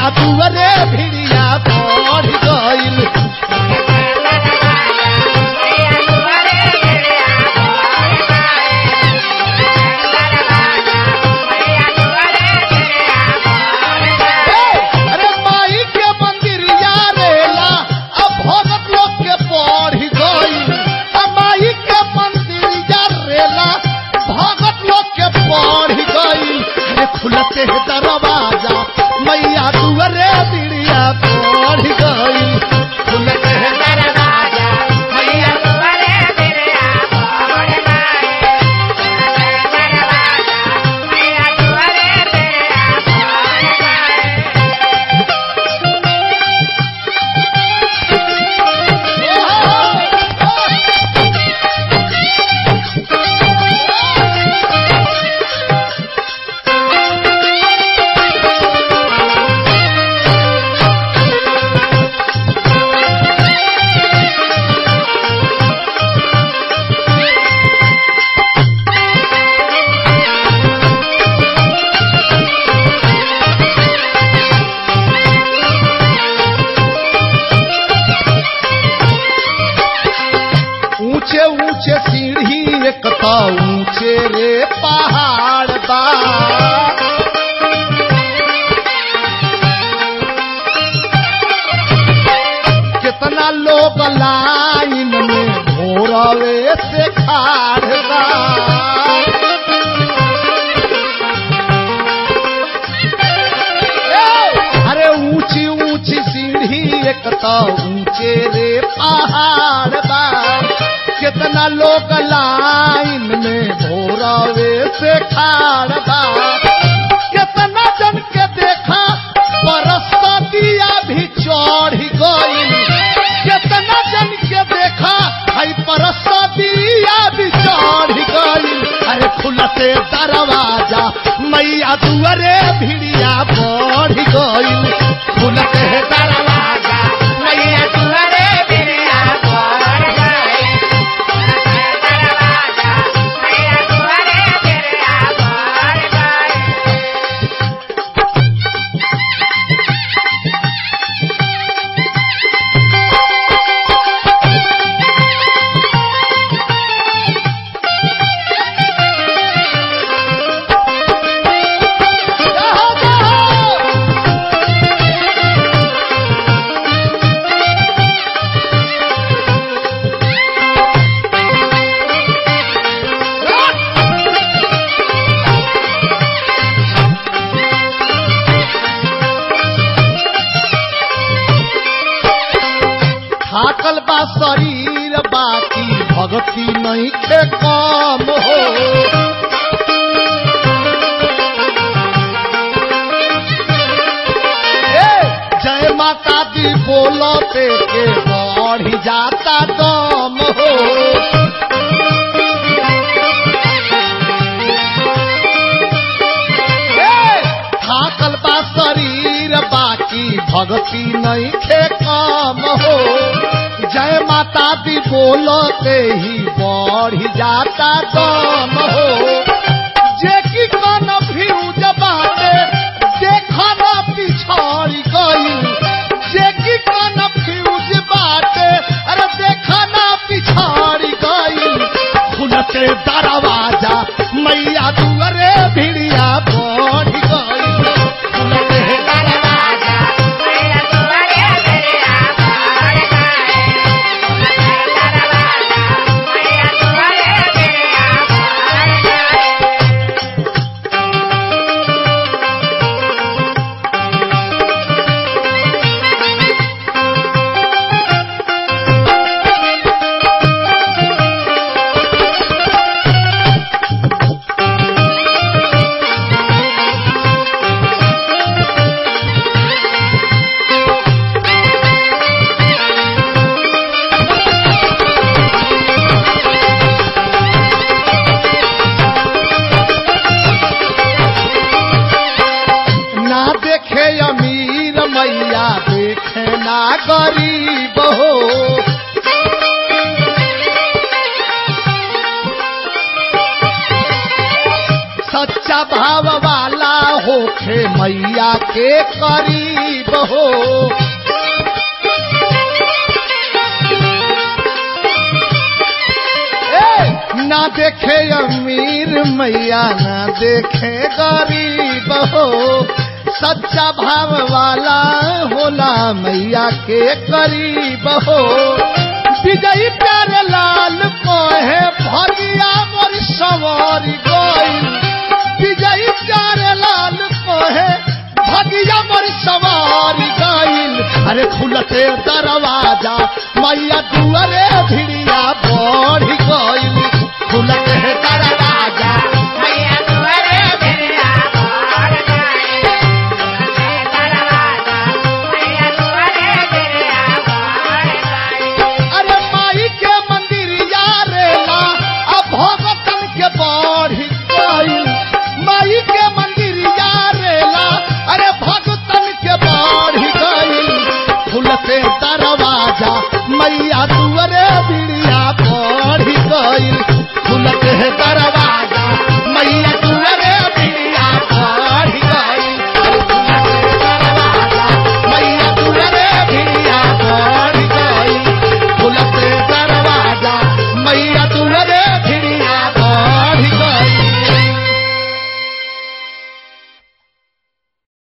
मैया दुआरे भिड़िया बढ़ गईल। अरे माई के मंदिरिया रेला अब भगत लोग के बढ़ गईल। माई के मंदिरिया रेला भगत लोग के बढ़ गईल। अरे खुलते दरवाजा मैया दुआरे भिड़िया बढ़ गईल। खुलते दरवाजा मैया दुआरे भिड़िया बढ़ गईल। मैया दुआरे भिड़िया ऊंचे ऊंचे सीढ़ी एक तो ऊंचे रे पहाड़ बा। कितना लोग लाइन में भोरवे से खाड़ बा। अरे ऊंची ऊंची सीढ़ी एक तो ऊंचे रे पहाड़ बा। कितना लोग लाइन में भोरवे से खाड़ बा। कितना जन के देखा परसतिया भी चढ़ गई। कितना जन के देखा हई परसतिया भी चढ़ गई। अरे खुलते दरवाजा मैया दुआरे भिड़िया बढ़ गई। खुलते दरवाजा मैया दुआरे भिड़िया बढ़ गई। थाकल बा शरीर बाकी भगती नहीं के काम हो। जय माता दी बोलते के बढ़ जाता दम हो। थाकल बा शरीर बाकी भगती नहीं के काम हो। जय माता दी बोलते ही बढ़ जाता दम हो। जे की कन फ्यूज बाटे देखा ना पिछड़ गई। जे की कन फ्यूज बाटे अरे देखा ना पिछड़ गई। खुलते दरवाजा मैया दुआरे भिड़िया बढ़ गई। खुलते दरवाजा मैया दुआरे भिड़िया बढ़ गई। मैया दुआरे भिड़िया बढ़ गरीब हो। सच्चा भाव वाला होखे मैया के करीब हो। ना देखे अमीर मैया ना देखे गरीब हो, सच्चा भाव वाला होला मैया के करीब हो। विजयी प्यारे लाल कहे भगिया मोर सवार गइल, विजयी प्यारे लाल कहे भगिया मोर सवार गइल। अरे खुलते दरवाजा मैया दुआरे भिड़िया